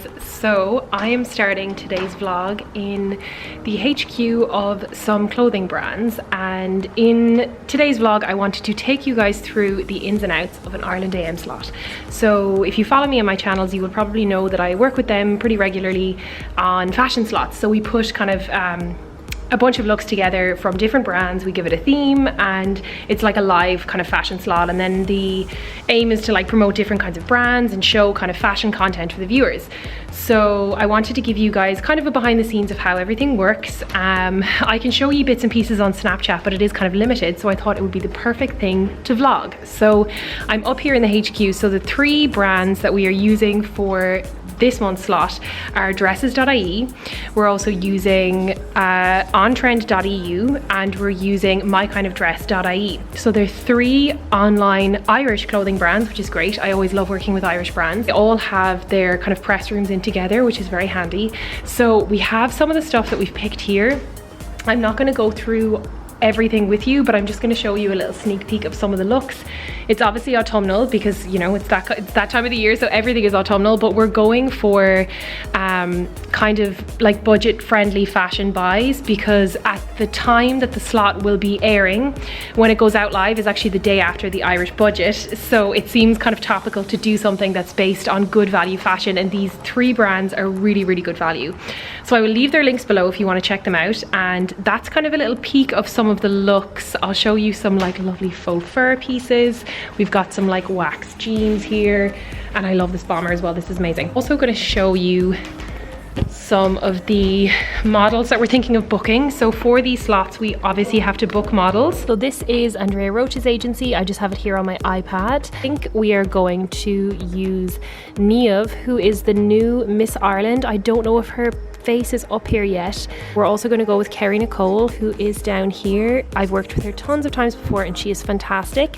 guys, so I am starting today's vlog in the HQ of some clothing brands, and in today's vlog I wanted to take you guys through the ins and outs of an Ireland AM slot. So if you follow me on my channels, you will probably know that I work with them pretty regularly on fashion slots. So we put kind of a bunch of looks together from different brands, we give it a theme, and it's like a live kind of fashion slot, and then the aim is to like promote different kinds of brands and show kind of fashion content for the viewers. So I wanted to give you guys kind of a behind the scenes of how everything works. I can show you bits and pieces on Snapchat, but it is kind of limited, so I thought it would be the perfect thing to vlog. So I'm up here in the HQ, so the three brands that we are using for this month's slot are dresses.ie, we're also using ontrend.eu, and we're using mykindofdress.ie. So they're three online Irish clothing brands, which is great. I always love working with Irish brands. They all have their kind of press rooms in together, which is very handy. So we have some of the stuff that we've picked here. I'm not going to go through everything with you, but I'm just going to show you a little sneak peek of some of the looks. It's obviously autumnal because, you know, it's that time of the year, so everything is autumnal, but we're going for kind of like budget friendly fashion buys, because at the time that the slot will be airing, when it goes out live, is actually the day after the Irish budget, so it seems kind of topical to do something that's based on good value fashion, and these three brands are really, really good value. So I will leave their links below if you want to check them out, and that's kind of a little peek of some of the looks. I'll show you some like lovely faux fur pieces. We've got some like wax jeans here, and I love this bomber as well. This is amazing. Also going to show you some of the models that we're thinking of booking. So for these slots we obviously have to book models. So this is Andrea Roach's agency. I just have it here on my iPad. I think we are going to use Niamh, who is the new Miss Ireland. I don't know if her face is up here yet. We're also going to go with Kerry Nicole, who is down here. I've worked with her tons of times before and she is fantastic.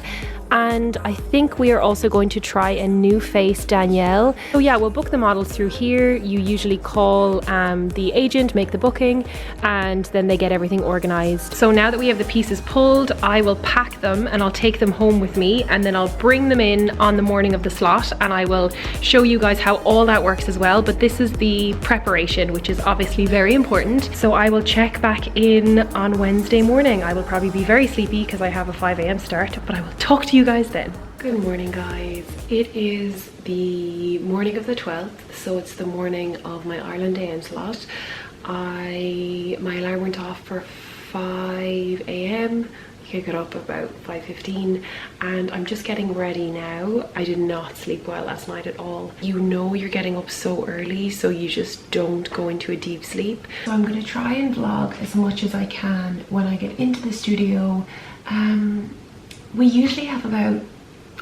And I think we are also going to try a new face, Danielle. So yeah, we'll book the models through here. You usually call the agent, make the booking, and then they get everything organized. So now that we have the pieces pulled, I will pack them and I'll take them home with me, and then I'll bring them in on the morning of the slot, and I will show you guys how all that works as well. But this is the preparation, which is obviously very important. So I will check back in on Wednesday morning. I will probably be very sleepy because I have a 5 AM start, but I will talk to you guys then. Good morning, guys. It is the morning of the 12th, so it's the morning of my Ireland AM slot. My alarm went off for 5 AM. I got up about 5:15, and I'm just getting ready now. I did not sleep well last night at all. You know you're getting up so early, so you just don't go into a deep sleep. So I'm going to try and vlog as much as I can when I get into the studio. We usually have about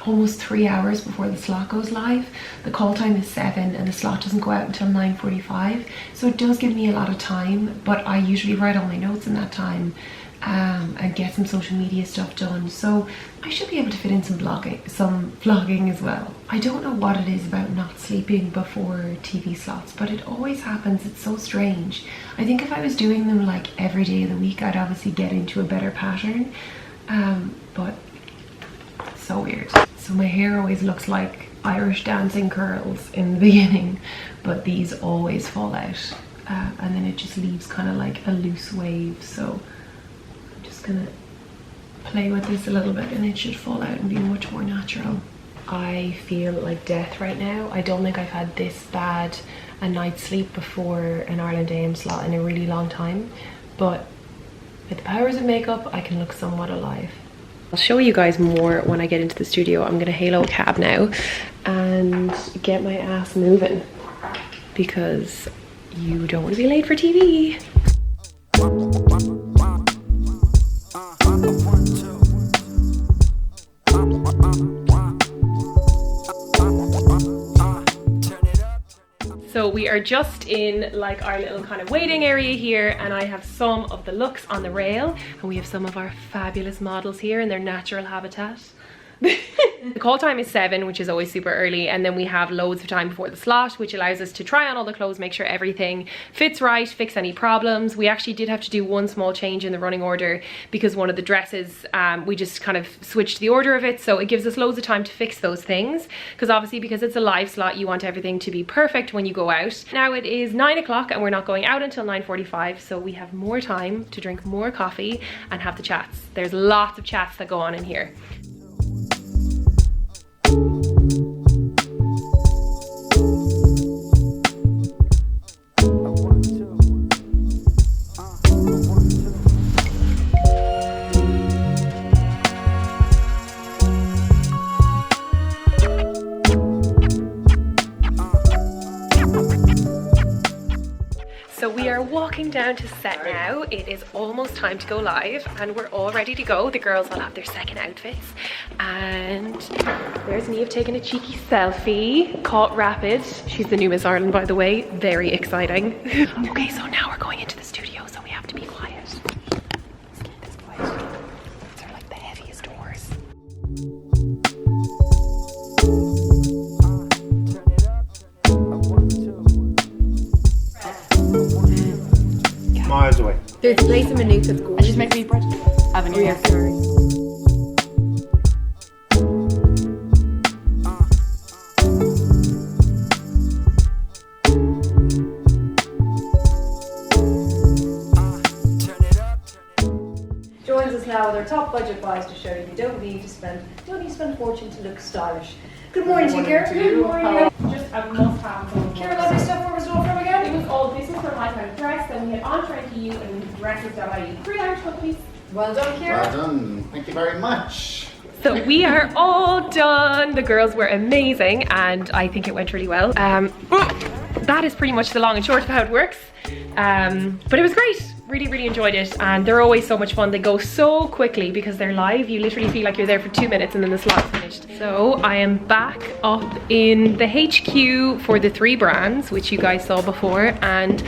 almost 3 hours before the slot goes live. The call time is 7 and the slot doesn't go out until 9:45, so it does give me a lot of time, but I usually write all my notes in that time and get some social media stuff done, so I should be able to fit in some vlogging as well. I don't know what it is about not sleeping before TV slots, but it always happens. It's so strange. I think if I was doing them like every day of the week, I'd obviously get into a better pattern, but so weird. So my hair always looks like Irish dancing curls in the beginning, but these always fall out, and then it just leaves kind of like a loose wave. So I'm just gonna play with this a little bit and it should fall out and be much more natural. I feel like death right now. I don't think I've had this bad a night's sleep before an Ireland AM slot in a really long time, but with the powers of makeup I can look somewhat alive. I'll show you guys more when I get into the studio. I'm gonna halo a cab now and get my ass moving, because you don't want to be late for TV. So we are just in like our little kind of waiting area here, and I have some of the looks on the rail, and we have some of our fabulous models here in their natural habitat. The call time is 7, which is always super early, and then we have loads of time before the slot, which allows us to try on all the clothes, make sure everything fits right, fix any problems. We actually did have to do one small change in the running order because one of the dresses, we just kind of switched the order of it, so it gives us loads of time to fix those things, because obviously because it's a live slot, you want everything to be perfect when you go out. Now it is 9 o'clock and we're not going out until 9:45, so we have more time to drink more coffee and have the chats. There's lots of chats that go on in here. So we are walking down to set now. It is almost time to go live and we're all ready to go. The girls all have their second outfits and there's Niamh taking a cheeky selfie. Caught rapid. She's the new Miss Ireland, by the way. Very exciting. Okay, so now we're going into the studio, so we have to be quiet. Let's keep this quiet. These are like the heaviest doors. Miles away. There's a place in Maynooth that's gorgeous. And just make me bread. Haven't you? Yeah, sorry. Joins us now with our top budget buys to show you don't need to spend a fortune to look stylish. Good morning to you, Ciara. Good morning. Just a must-have. Ciara, lovely stuff. Where was it all from again? It was all, this was for my kind of dress, then we had ontrend.eu and dresses.ie. 3 Irish companies. Well done, Ciara. Well done. Thank you very much. So we are all done. The girls were amazing and I think it went really well. That is pretty much the long and short of how it works. But it was great. Really enjoyed it, and they're always so much fun. They go so quickly because they're live. You literally feel like you're there for 2 minutes and then the slot's finished. So I am back up in the HQ for the 3 brands, which you guys saw before, and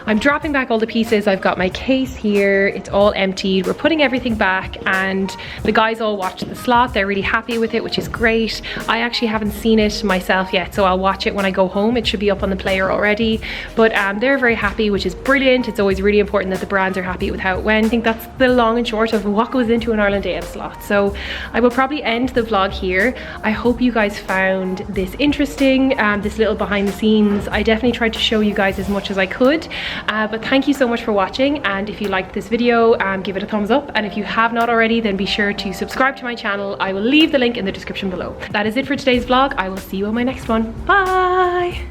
I'm dropping back all the pieces. I've got my case here, it's all emptied. We're putting everything back and the guys all watched the slot. They're really happy with it, which is great. I actually haven't seen it myself yet, so I'll watch it when I go home. It should be up on the player already, but they're very happy, which is brilliant. It's always really important that the brands are happy with how it went. I think that's the long and short of what goes into an Ireland AM slot. So I will probably end the vlog here. I hope you guys found this interesting, this little behind the scenes. I definitely tried to show you guys as much as I could. But thank you so much for watching, and if you liked this video, give it a thumbs up, and if you have not already, then be sure to subscribe to my channel. I will leave the link in the description below. That is it for today's vlog. I will see you on my next one. Bye!